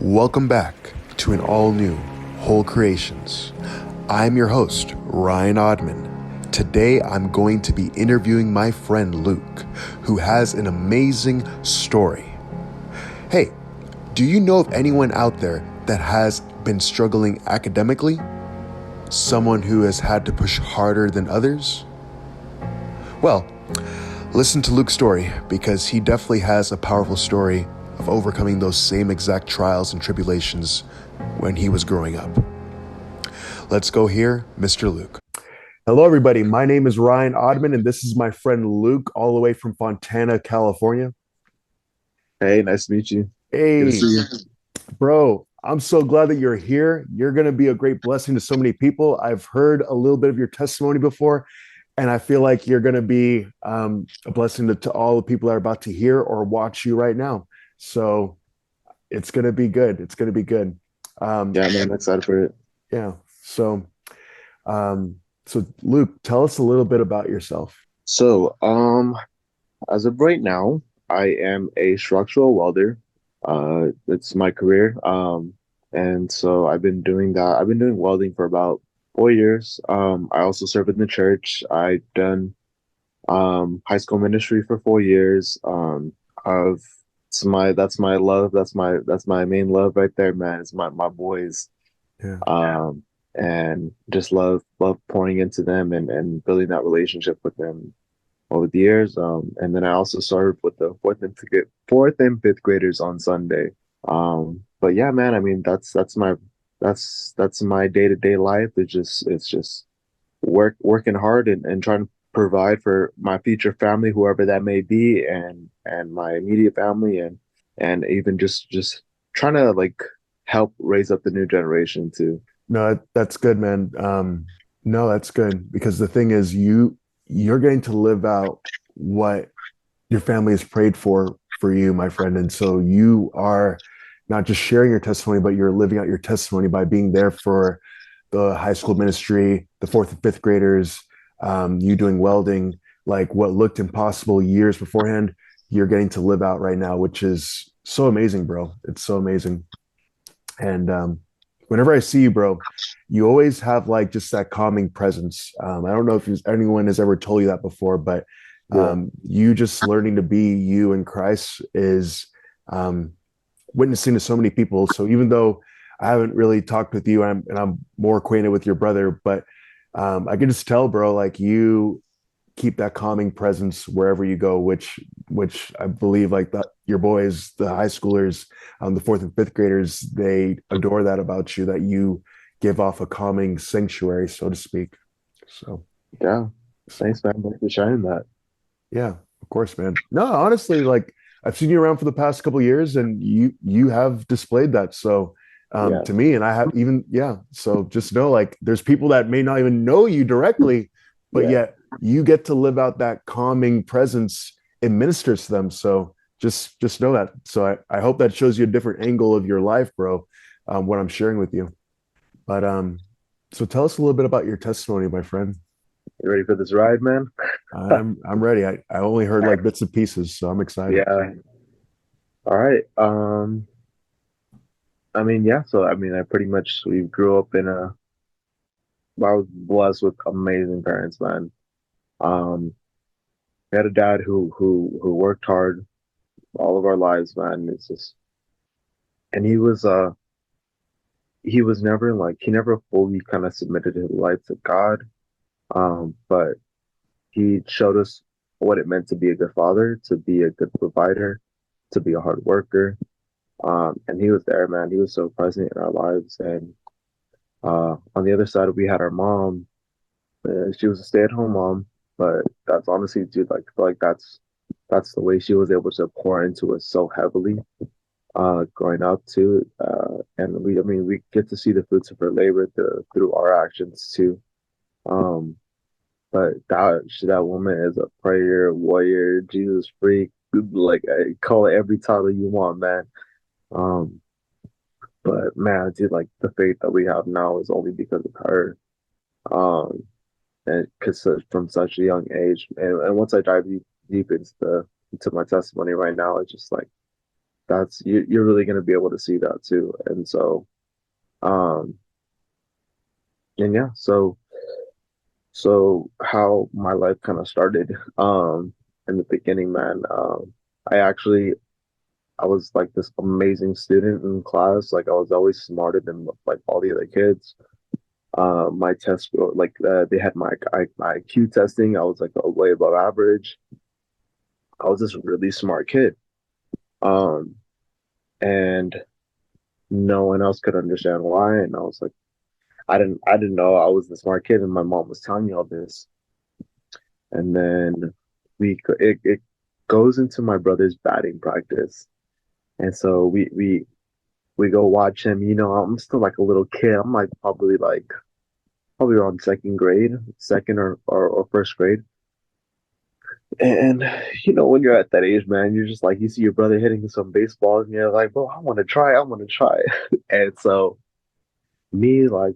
Welcome back to an all-new Whole Creations. I'm your host, Ryan Odman. Today I'm going to be interviewing my friend Luke, who has an amazing story. Hey, do you know of anyone out there that has been struggling academically? Someone who has had to push harder than others? Well, listen to Luke's story because he definitely has a powerful story of overcoming those same exact trials and tribulations when he was growing up. Let's go hear Mr. Luke. Hello, everybody. My name is Ryan Odman, and this is my friend Luke, all the way from Fontana, California. Hey, nice to meet you. Good to Hey, see you. bro, I'm so glad that you're here. You're going to be a great blessing to so many people. I've heard a little bit of your testimony before, and I feel like you're going to be a blessing to all the people that are about to hear or watch you right now. So it's going to be good. It's going to be good. Um, Yeah, man, I'm excited for it. yeah. So, um, so Luke, tell us a little bit about yourself. So, as of right now, I am a structural welder. It's my career. And so I've been doing that. I've been doing welding for about 4 years. I also serve in the church. I've done high school ministry for 4 years. I've that's my love. That's my main love right there, man. It's my boys. Yeah. um, and just love pouring into them and building that relationship with them over the years. And then I also served with the fourth and fifth graders on Sunday. But yeah, man, I mean that's my day-to-day life. It's just working hard and trying to provide for my future family, whoever that may be, and my immediate family, and even just trying to like help raise up the new generation too. No, that's good, man. No, that's good because the thing is, you're going to live out what your family has prayed for you, my friend, and so you are not just sharing your testimony, but you're living out your testimony by being there for the high school ministry, the fourth and fifth graders, you doing welding, like what looked impossible years beforehand, you're getting to live out right now, which is so amazing, bro. It's so amazing. And whenever I see you, bro, you always have like just that calming presence. I don't know if anyone has ever told you that before, but Yeah. you just learning to be you in Christ is um, witnessing to so many people. So even though I haven't really talked with you and I'm more acquainted with your brother, but I can just tell, bro, like you keep that calming presence wherever you go, which I believe like your boys, the high schoolers, the fourth and fifth graders, they adore that about you, that you give off a calming sanctuary, so to speak. So, Yeah. so Thanks, man. Thanks for sharing that. yeah, of course, man. No, honestly, like I've seen you around for the past couple of years, and you have displayed that. So Yeah. to me, and I have even yeah. So just know, like, there's people that may not even know you directly, but Yeah. yet you get to live out that calming presence. It ministers to them. So just know that. So I hope that shows you a different angle of your life, bro. What I'm sharing with you. But so tell us a little bit about your testimony, my friend. You ready for this ride, man? I'm ready. I only heard like bits and pieces, so I'm excited. Yeah. All right. I mean, yeah. So, I mean, I pretty much we grew up in a. I was blessed with amazing parents, man. Um, we had a dad who worked hard all of our lives, man. It's just, and he was never like he never fully kind of submitted his life to God. But he showed us what it meant to be a good father, to be a good provider, to be a hard worker. And he was there, man. He was so present in our lives. And on the other side, we had our mom. She was a stay-at-home mom, but that's honestly, dude, like, I feel like that's the way she was able to pour into us so heavily, growing up too. And I mean, we get to see the fruits of her labor through our actions too. Um, But that woman is a prayer warrior, Jesus freak, like call it every title you want, man. Um, but man, dude, like the faith that we have now is only because of her. Um, and because from such a young age, and once I dive deep into my testimony right now, it's just like that's you're really going to be able to see that too. And so um and yeah, so how my life kind of started in the beginning, man. I actually I was like this amazing student in class. Like I was always smarter than like all the other kids. My test like they had my IQ testing. I was like way above average. I was this really smart kid. Um, and no one else could understand why. And I was like, I didn't know I was the smart kid, and my mom was telling me all this. And then it goes into my brother's batting practice, and so we go watch him. You know, I'm still like a little kid. I'm like probably around second grade, second or first grade. And you know, when you're at that age, man, you're just like you see your brother hitting some baseball, and you're like, bro, I want to try. And so me like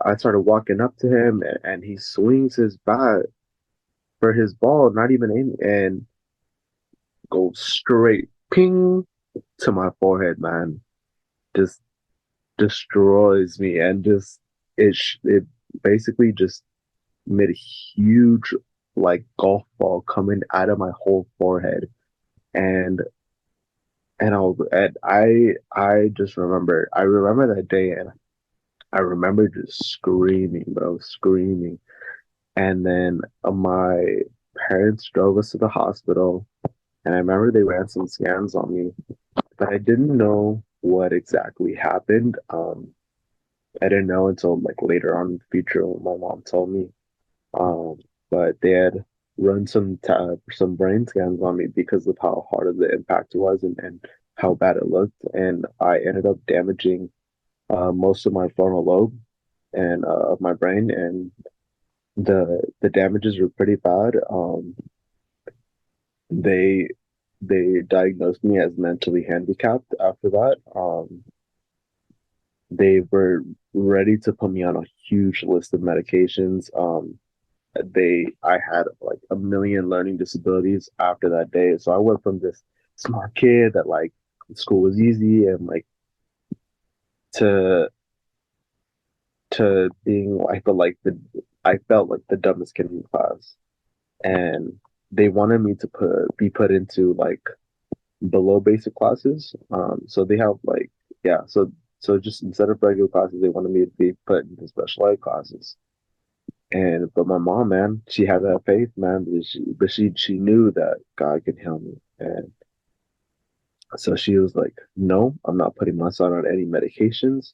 I started walking up to him, and he swings his bat for his ball, not even aiming, and goes straight ping to my forehead, man. Just destroys me, and just it basically just made a huge like golf ball coming out of my whole forehead. And I just remember that day, and I remember just screaming, bro, screaming. And then my parents drove us to the hospital, and I remember they ran some scans on me, but I didn't know what exactly happened. I didn't know until like later on in the future when my mom told me. Um, but they had run some brain scans on me because of how hard of the impact was, and how bad it looked, and I ended up damaging most of my frontal lobe and of my brain, and the damages were pretty bad. They they diagnosed me as mentally handicapped after that. They were ready to put me on a huge list of medications. I had like a million learning disabilities after that day. So I went from this smart kid that like school was easy, and like to being like I felt like the dumbest kid in class. And they wanted me to be put into like below basic classes. So they have like yeah, so just instead of regular classes, they wanted me to be put into special ed classes. And but my mom, man, she had that faith, man, but she knew that God could heal me. And so she was like, "No, I'm not putting my son on any medications."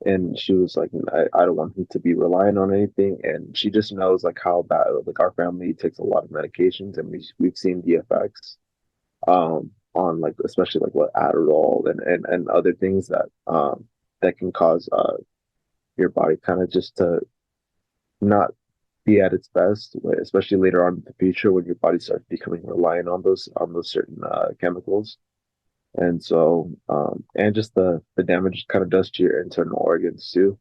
And she was like, I don't want him to be relying on anything. And she just knows like how bad like our family takes a lot of medications, and we've seen the effects on like especially like what Adderall and other things that can cause your body kind of just to not be at its best, especially later on in the future when your body starts becoming reliant on those certain chemicals. And so and just the damage kind of does to your internal organs too.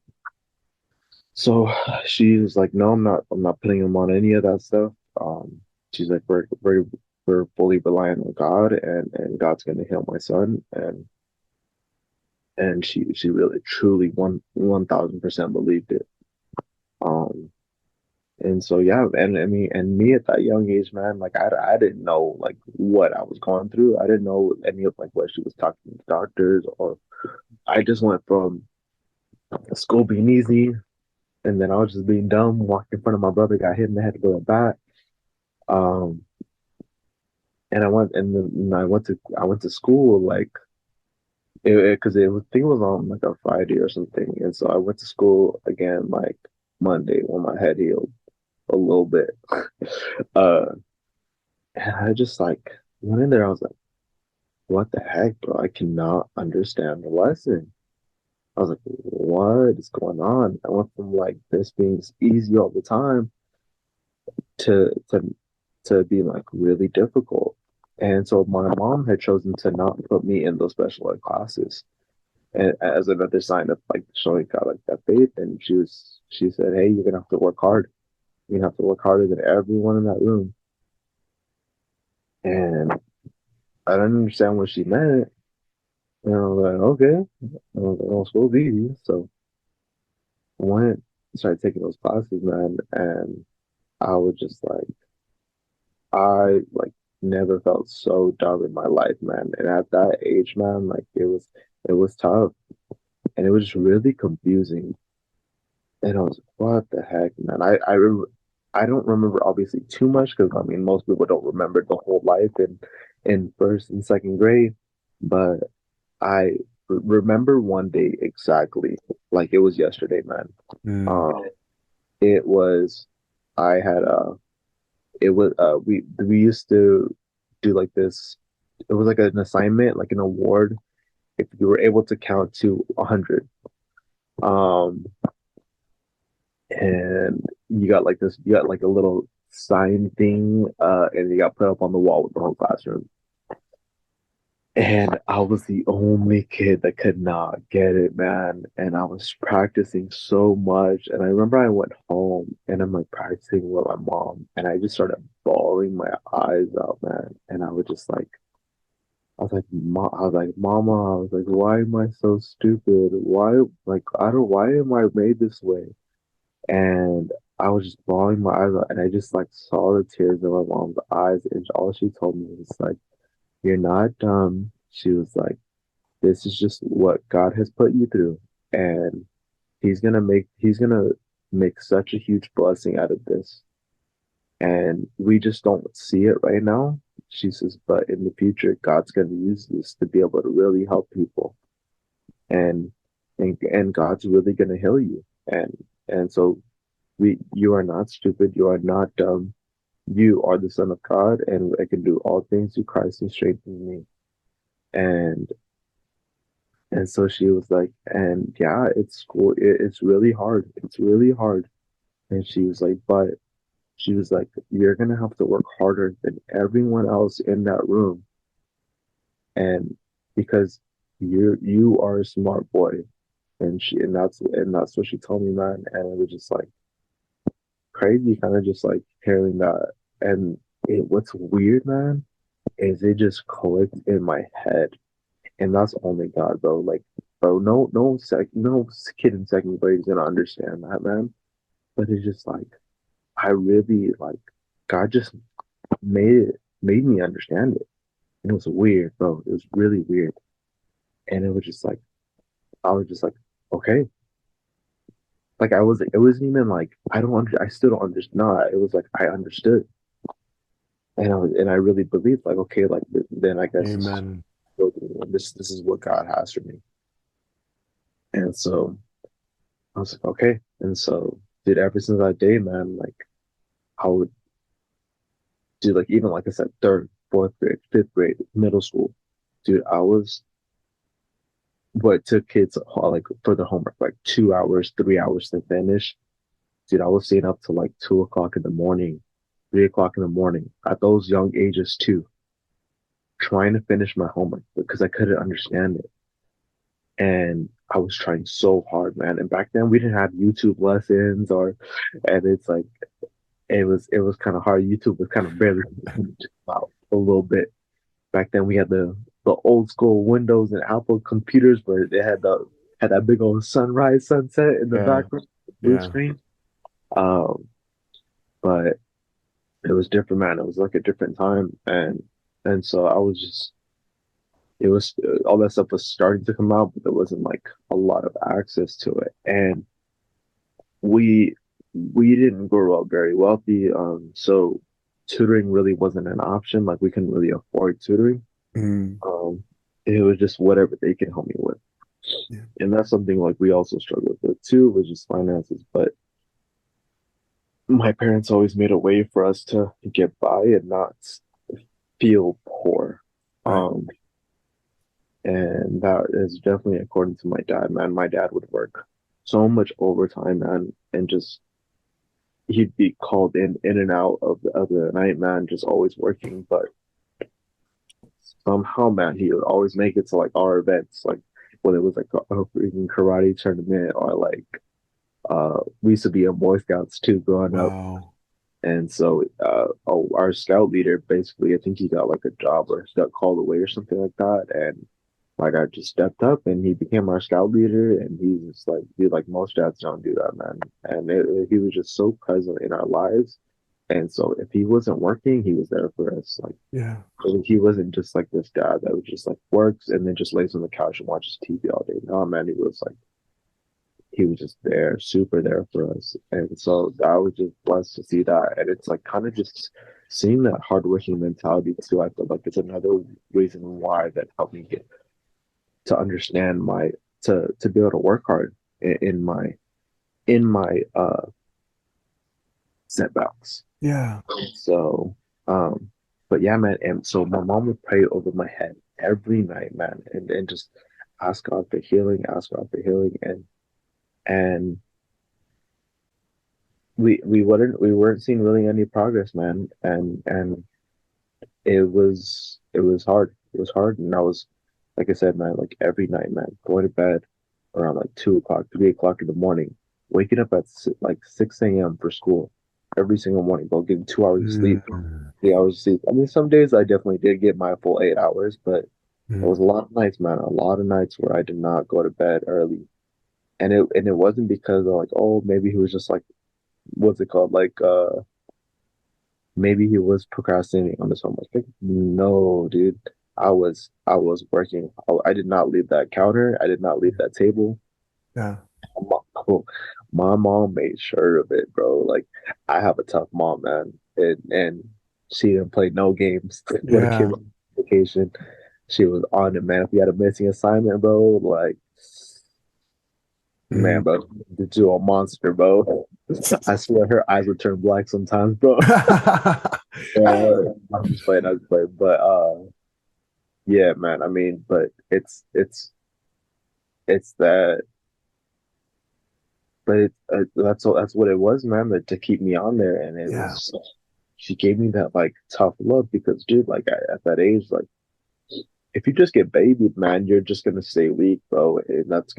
So she was like, "No, I'm not putting him on any of that stuff." She's like, we're fully reliant on God, and God's going to heal my son." And she really truly 1,000% believed it. Um, and so yeah, and I mean, and me at that young age, man, like I didn't know like what I was going through. I didn't know any of like what she was talking to doctors, or I just went from school being easy, and then I was just being dumb, walked in front of my brother, got hit in the head with a bat. Um, and I went to school like because it was I think it was on like a Friday or something, and so I went to school again like Monday when my head healed a little bit. Uh, and I just like went in there. I was like, "What the heck, bro? I cannot understand the lesson." I was like, "What is going on?" I went from like this being easy all the time to being like really difficult. And so my mom had chosen to not put me in those special ed classes, and as another sign of like showing God like that faith. And she said, "Hey, you're gonna have to work hard. You're gonna have to work harder than everyone in that room." And I didn't understand what she meant. And I was like, okay. And I was like, oh, school's easy. So I went, started taking those classes, man, and I was just like, I like never felt so dumb in my life, man. And at that age, man, like it was tough and it was just really confusing. And I was like, what the heck, man? I don't remember obviously too much because I mean most people don't remember the whole life in first and second grade, but I remember one day exactly, like it was yesterday, man. Mm, Um, it was I had it was we used to do like this. It was like an assignment, like an award, if you were able to count to 100. Um, and you got like a little sign thing, and you got put up on the wall with the whole classroom. And I was the only kid that could not get it, man. And I was practicing so much. And I remember I went home and I'm like practicing with my mom, and I just started bawling my eyes out, man. And I was just like, I was like, Mama, I was like, why am I so stupid? Why, like, why am I made this way? And I was just bawling my eyes out, and I just like saw the tears in my mom's eyes, and all she told me was like, "You're not dumb." She was like, "This is just what God has put you through, and He's gonna make such a huge blessing out of this, and we just don't see it right now." She says, "But in the future, God's gonna use this to be able to really help people, and and God's really gonna heal you, and so." You are not stupid. You are not dumb. You are the Son of God, and I can do all things through Christ who strengthens me. And and so she was like, and yeah, it's school. It's really hard. It's really hard. And she was like, but she was like, you're gonna have to work harder than everyone else in that room, and because you are a smart boy. And that's what she told me, man. And it was just like crazy, kind of just like hearing that. And what's weird, man, is it just clicked in my head, and that's only God, bro. Like, bro, no kid in second grade is gonna understand that, man. But it's just like I really like God just made me understand it, and it was weird, bro. It was really weird, and it was just like I was just like, okay, like it wasn't even like I still don't understand. No, it was like I understood, and I really believed, like, okay, like then I guess amen. this is what God has for me. And so I was like, okay. And so did ever since that day, man, like I would do like even like I said, third, fourth grade, fifth grade, middle school. Dude, I was what took kids like for the homework, like 2 hours, 3 hours to finish. Dude, I was staying up to like 2 o'clock in the morning, 3 o'clock in the morning at those young ages too, trying to finish my homework because I couldn't understand it. And I was trying so hard, man. And back then we didn't have YouTube lessons and it's like it was kind of hard. YouTube was kind of barely out a little bit. Back then we had the old school Windows and Apple computers where they had that big old sunrise sunset in the Yeah, background, blue yeah. screen. Um, but it was different, man. It was like a different time, and so I was just it was all that stuff was starting to come out, but there wasn't like a lot of access to it, and we we didn't grow up very wealthy, so tutoring really wasn't an option. Like we couldn't really afford tutoring. Mm, Um, it was just whatever they can help me with, yeah, and that's something like we also struggled with too, was just finances. But my parents always made a way for us to get by and not feel poor. right. Um, and that is definitely according to my dad, man. My dad would work so much overtime, man, and just he'd be called in and out of the night, man, just always working. But somehow, man, he would always make it to like our events, like whether it was like a freaking karate tournament or like we used to be in Boy Scouts too growing up. Wow. And so, our scout leader basically, I think he got like a job or he got called away or something like that. And my dad just stepped up and he became our scout leader. And he's just like, dude, like most dads don't do that, man. And he was just so present in our lives. And so, if he wasn't working, he was there for us. Like, Yeah. he wasn't just like this dad that would just like works and then just lays on the couch and watches TV all day. No, man, he was just there, super there for us. And so I was just blessed to see that. And it's like kind of just seeing that hardworking mentality too. I feel like it's another reason why that helped me get to understand my to be able to work hard in my setbacks. Yeah. So but yeah, man, and so my mom would pray over my head every night, man, and just ask God for healing, ask God for healing and we weren't seeing really any progress, man, and it was hard. It was hard, and I was like I said, man, like every night, man, going to bed around like 2 o'clock, 3 o'clock in the morning, waking up at like 6 a.m. for school every single morning, but getting 2 hours of sleep, Mm. 3 hours of sleep. I mean, some days I definitely did get my full 8 hours, but there was Mm. a lot of nights, man, a lot of nights where I did not go to bed early. And it wasn't because of like, oh, maybe he was just like what's it called? Like maybe he was procrastinating on his homework. Like, no, dude. I was working. I did not leave that counter. I did not leave that table. Yeah. My my mom made sure of it, bro. Like I have a tough mom, man. And she didn't play no games when it came Yeah. to vacation. She was on it, man. If we had a missing assignment, bro, like man, Mm. bro, the jewel monster, bro. I swear her eyes would turn black sometimes, bro. I'm just playing, I'm just playing. But yeah, man. I mean, but it's that, but that's what it was, man. That to keep me on there, and it Yeah. was she gave me that like tough love because, dude, like at that age, like if you just get babied, man, you're just gonna stay weak, bro, and that's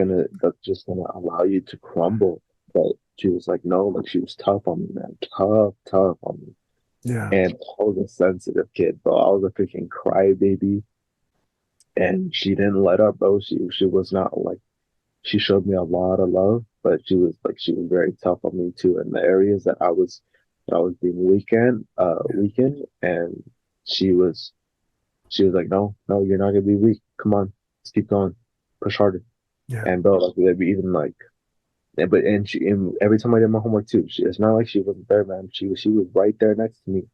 just gonna allow you to crumble. But she was like, no, like she was tough on me, man, tough on me. Yeah. And I was a sensitive kid, bro. I was a freaking crybaby. And she didn't let up, bro. She was not like she showed me a lot of love, but she was very tough on me too in the areas that I was being weakened, and she was she was like, no, no, you're not gonna be weak. Come on, let's keep going, push harder. Yeah. And bro, like they'd be even like, and every time I did my homework too, it's not like she wasn't there, man. She was right there next to me,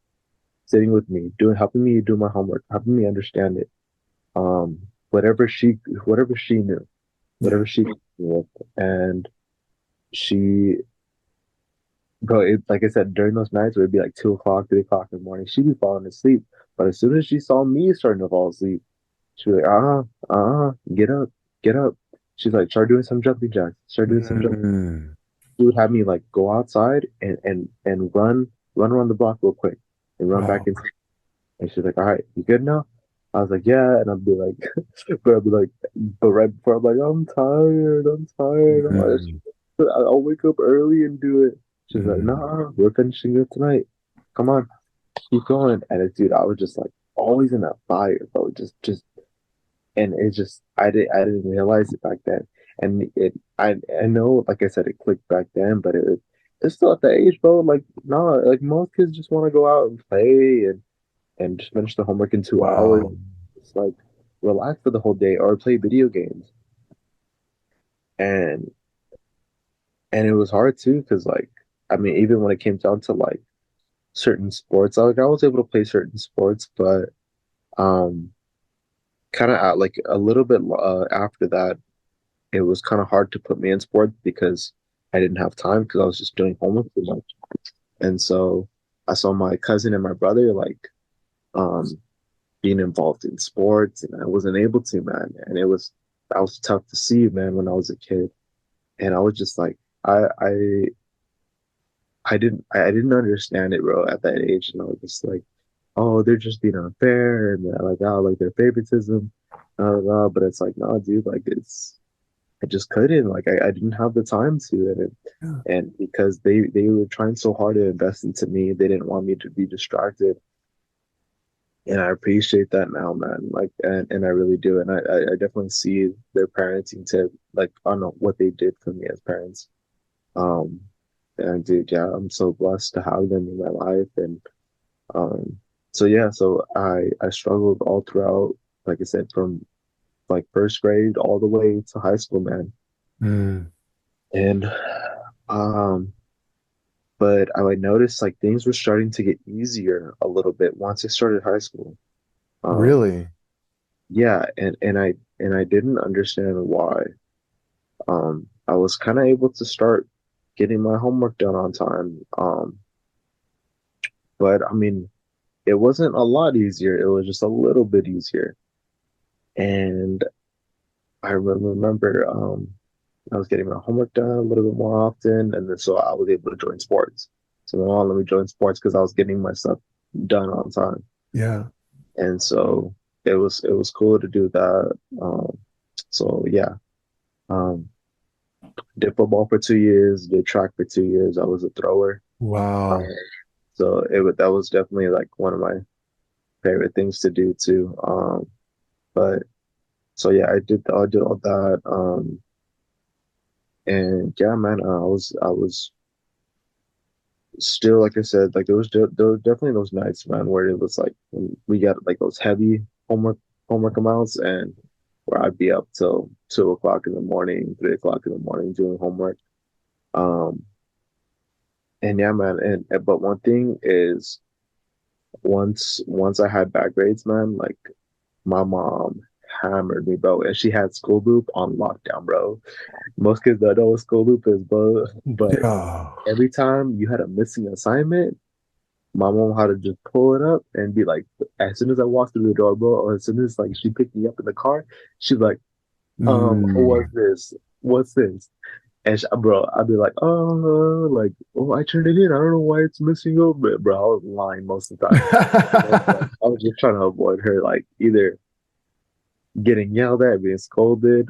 sitting with me, helping me do my homework, helping me understand it. Um, whatever she whatever she knew Yeah. whatever she could with. And she, bro, like I said, during those nights where it'd be like 2 o'clock, 3 o'clock in the morning, she'd be falling asleep. But as soon as she saw me starting to fall asleep, she'd be like, get up, get up. She's like, start doing some jumping jacks, start doing some jump. Mm. She would have me like go outside and run around the block real quick and run back Wow. in. And she's like, all right, you good now? I was like, yeah. And I'd be like, but I'd be like, but right before I'm like, I'm tired. Mm. I'll wake up early and do it. She's like, Mm. nah, we're finishing it tonight. Come on, keep going. And it's, dude, I was just like always in that fire, bro. And it's just, I didn't realize it back then. And I know, like I said, it clicked back then, but it's still at the age, bro. Like, nah, like most kids just want to go out and play and just finish the homework in 2 hours. Wow. It's like relax for the whole day or play video games. And it was hard too, because like I mean, even when it came down to like certain sports, I was able to play certain sports, but um, kind of like a little bit after that, it was kind of hard to put me in sports because I didn't have time because I was just doing homework too much. And so I saw my cousin and my brother like um being involved in sports, and I wasn't able to, man. And that was tough to see, man, when I was a kid. And I was just like, I I I didn't understand it, bro, at that age, and I was just like, oh, they're just being unfair, and like, oh, like their favoritism, blah, blah, blah. But it's like, no, dude, like I just couldn't. Like I didn't have the time to, Yeah. and because they were trying so hard to invest into me, they didn't want me to be distracted. And I appreciate that now, man. Like, and I really do. And I definitely see their parenting tip, like, I don't know what they did for me as parents. Um, and dude, yeah, I'm so blessed to have them in my life. And um, so yeah, so I struggled all throughout, like I said, from like first grade all the way to high school, man. Mm, And um, but I would notice like things were starting to get easier a little bit once I started high school. Um, really? yeah, and I didn't understand why. I was kind of able to start getting my homework done on time. But I mean, it wasn't a lot easier. It was just a little bit easier. And I remember I was getting my homework done a little bit more often, and then so I was able to join sports. So my mom let me join sports because I was getting my stuff done on time, Yeah. and so it was cool to do that. So yeah, um, did football for 2 years, did track for 2 years. I was a thrower. Um, Wow. so that was definitely like one of my favorite things to do too. But so yeah, I did all that. And yeah, man, I was still, like I said, like there were definitely those nights, man, where it was like when we got like those heavy homework amounts, and where I'd be up till 2 o'clock in the morning, 3 o'clock in the morning doing homework. Um, and yeah, man, and but one thing is once I had bad grades, man, like my mom hammered me, bro, and she had school loop on lockdown, bro. Most kids don't know what school loop is, bro, but Yeah. every time you had a missing assignment, my mom had to just pull it up and be like, as soon as I walked through the door, bro, or as soon as like she picked me up in the car, she's like, what's Mm. this? What's this? And bro, I'd be like, oh, like, oh, I turned it in. I don't know why it's missing over, bro. I was lying most of the time. But I was just trying to avoid her, like either getting yelled at, being scolded,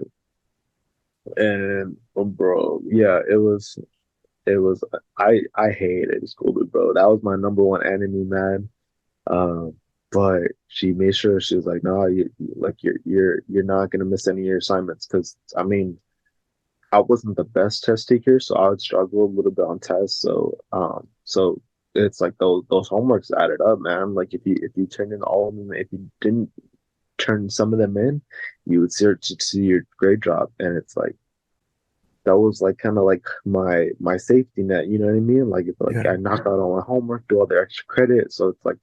and bro, yeah, it was. I hated school, bro. That was my number one enemy, man. Um, but she made sure she was like, "No, you're not gonna miss any of your assignments." Because I mean, I wasn't the best test taker, so I would struggle a little bit on tests. So it's like those homeworks added up, man. Like if you turned in all of them, if you didn't turn some of them in, you would see your grade drop, and it's like that was like kind of like my safety net. You know what I mean? Like if like I Yeah. knocked out all my homework, do all the extra credit, so it's like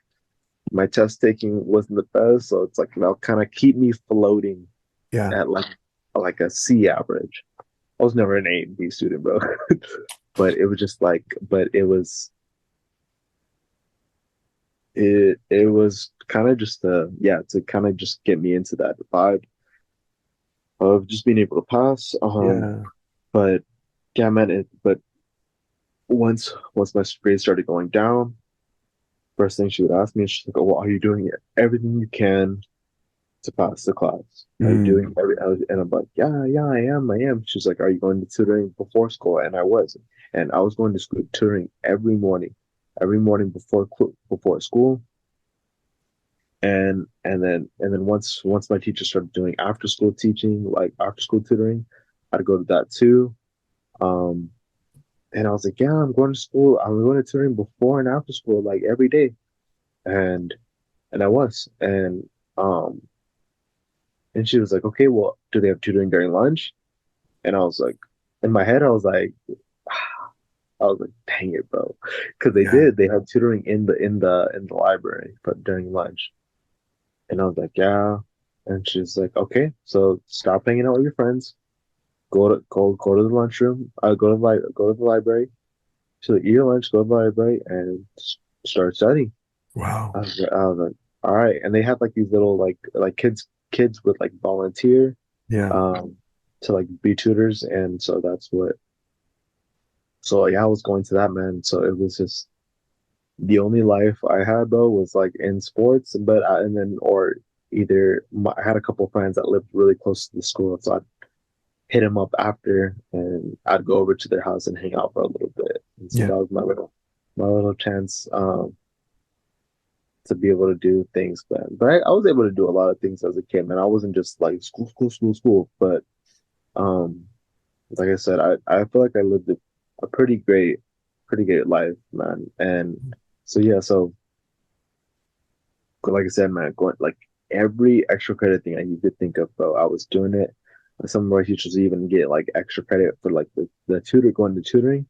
my test taking wasn't the best, so it's like that'll kind of keep me floating Yeah. at like a C average. I was never an A and B student, bro, but it was just like, but it was kind of just yeah, to kind of just get me into that vibe of just being able to pass. Yeah. But yeah, man, but once my grades started going down, first thing she would ask me, she's like, "Oh, well, are you doing everything you can to pass the class? Are you doing Mm. And I'm like, yeah, yeah, I am. She's like, are you going to tutoring before school? And I was, and I was going to school tutoring every morning before school. And then once my teacher started doing after school teaching, like after school tutoring, I'd go to that too. Um, and I was like, yeah, I'm going to school. I'm going to tutoring before and after school, like every day. And and I was, um, and she was like, okay, well, do they have tutoring during lunch? And I was like, in my head, I was like, dang it, bro, because they Yeah. did. They had tutoring in the library, but during lunch. And I was like, yeah. And she's like, okay, so stop hanging out with your friends. Go to the lunchroom. Go to the library. She's like, eat your lunch, go to the library, and start studying. Wow. I was like, all right. And they had like these little like kids would like volunteer Yeah. um to like be tutors, and so that's what. So yeah, I was going to that, man. So it was just the only life I had though was like in sports, but and then or either I had a couple of friends that lived really close to the school, so I'd hit them up after, and I'd go over to their house and hang out for a little bit. And so Yeah. that was my little chance to be able to do things. But I was able to do a lot of things as a kid, man. I wasn't just like school, school, school, school. But um, like I said, I feel like I lived a pretty great life, man. And so yeah, so like I said, man, going like every extra credit thing that you could think of, bro, I was doing it. Some of our teachers even get like extra credit for like the tutor going to tutoring.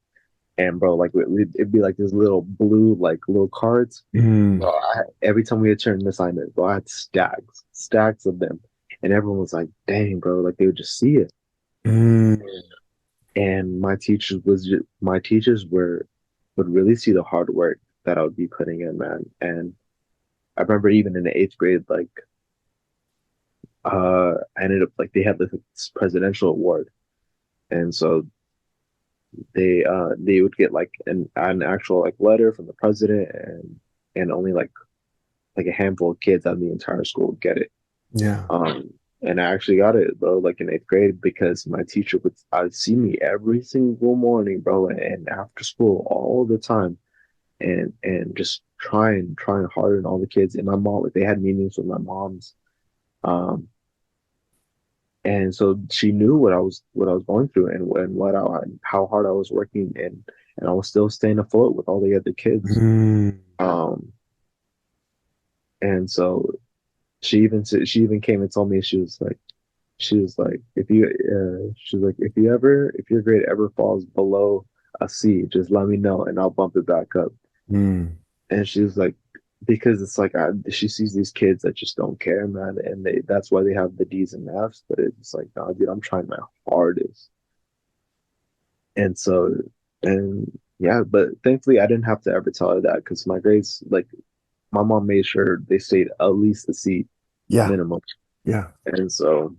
And bro, like it'd be like this little blue like little cards. Mm, Bro, every time we had turned an assignment, bro, I had stacks of them, and everyone was like, "Dang, bro!" Like they would just see it. mm, And my teachers were would really see the hard work that I would be putting in, man. And I remember even in the eighth grade, like I ended up like they had this presidential award, and so they would get like an actual like letter from the president, and only like a handful of kids out of the entire school would get it. yeah. And I actually got it, bro, like in eighth grade because my teacher would see me every single morning, bro, and after school all the time, and just trying harder than all the kids. And my mom, like, they had meetings with my moms, um, and so she knew what I was going through and how hard I was working, and I was still staying afloat with all the other kids. Mm, Um, and so she even came and told me she was like, if your grade ever falls below a C, just let me know and I'll bump it back up. mm, And she was like, because it's like she sees these kids that just don't care, man, and that's why they have the D's and F's. But it's like, nah, dude, I'm trying my hardest, and so and yeah, but thankfully I didn't have to ever tell her that because my grades, like my mom made sure they stayed at least a C yeah. minimum. Yeah. And so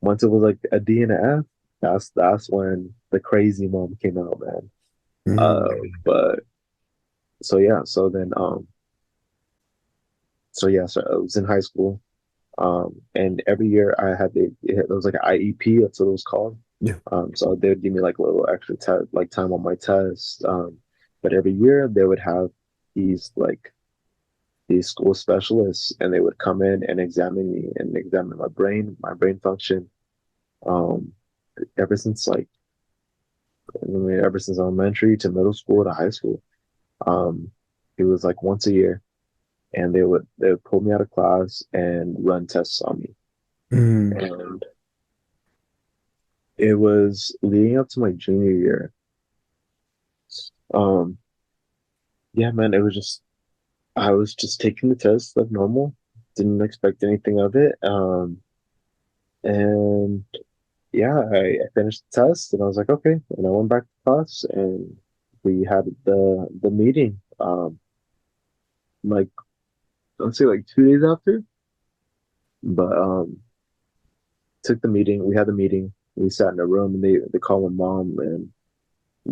once it was like a D and a F, that's when the crazy mom came out, man. Mm, But so yeah, so yeah, so I was in high school. And every year I had it was like an IEP, that's what it was called. yeah. So they would give me like a little extra like time on my test. But every year they would have these like these school specialists, and they would come in and examine me and examine my brain function. Um, ever since like I mean, ever since elementary to middle school to high school. Um, it was like once a year, and they would pull me out of class and run tests on me. Mm, And it was leading up to my junior year. Um, yeah, man, it was just I was just taking the test like normal, didn't expect anything of it. And yeah, I finished the test, and I was like, okay, and I went back to class, and we had the meeting. Like let's say like 2 days after. But took the meeting. We had the meeting. We sat in a room, and they called my mom, and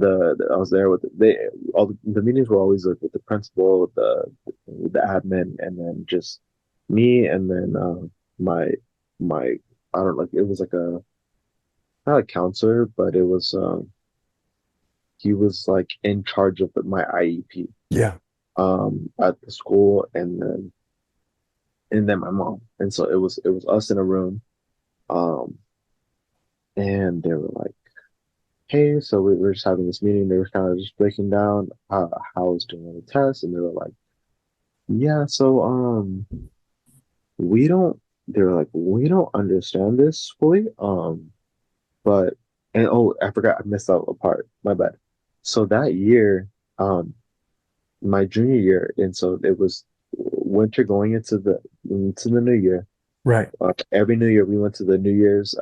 I was there with they all the meetings were always like with the principal, the admin, and then just me, and then my my I don't like it was like a not a counselor, but it was he was like in charge of my IEP yeah. at the school, and then my mom, and so it was us in a room, um and they were like, hey, so we were just having this meeting. They were kind of just breaking down how I was doing on the test, and they were like, yeah, so we don't. They were like, we don't understand this fully, but and oh, I forgot, I missed out a part. My bad. So that year, um, my junior year, and so it was winter going into the new year. Right. Every New Year, we went to the New Year's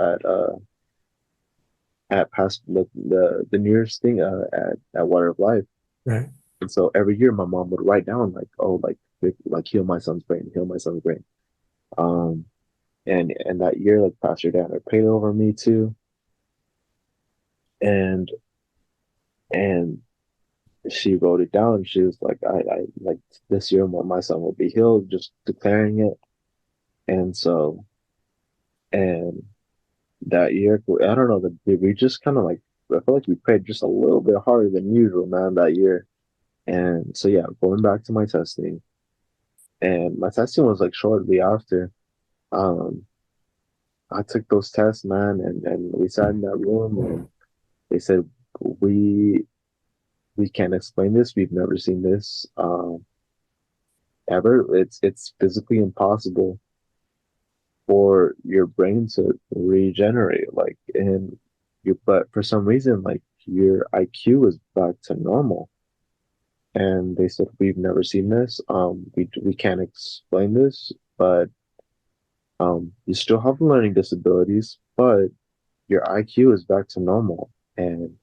at past the New Year's thing at Water of Life. Right. And so every year my mom would write down like, oh, like heal my son's brain, heal my son's brain. Um, and that year, like Pastor Dana prayed over me too, and and she wrote it down. She was like, I like this year my son will be healed, just declaring it. And so and that year, I don't know, we just kind of like, I feel like we prayed just a little bit harder than usual, man, that year. And so, yeah, going back to my testing, and my testing was like shortly after. Um, I took those tests, man, and we sat in that room, and they said, we we can't explain this. We've never seen this ever. It's physically impossible for your brain to regenerate, like, and you, but for some reason, like, your IQ is back to normal. And they said, we've never seen this. We can't explain this, but you still have learning disabilities, but your IQ is back to normal. And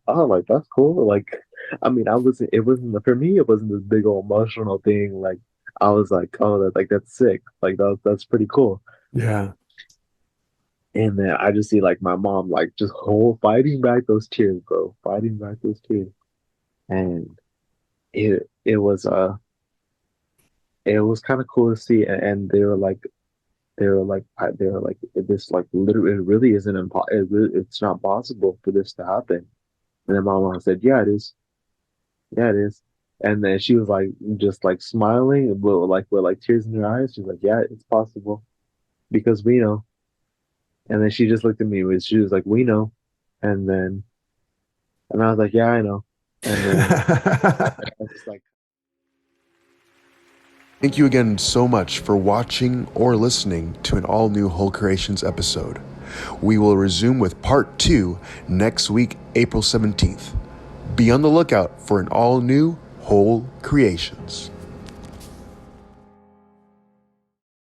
oh, like that's cool. Like, I mean, I wasn't. It wasn't for me. It wasn't this big old emotional thing. Like, I was like, oh, that's sick. Like, that's pretty cool. Yeah. And then I just see like my mom like just whole fighting back those tears, bro, fighting back those tears. And it was kind of cool to see. And they were like, this like literally it really isn't it's not possible for this to happen. And then my mom said, yeah, it is. Yeah, it is. And then she was like just like smiling with like tears in her eyes. She's like, yeah, it's possible because we know. And then she just looked at me with she was like, we know. And then and I was like, yeah, I know. And then I was just like, Thank you again so much for watching or listening to an all new Whole Creations episode. We will resume with part 2 next week, April 17th. Be on the lookout for an all new Whole Creations.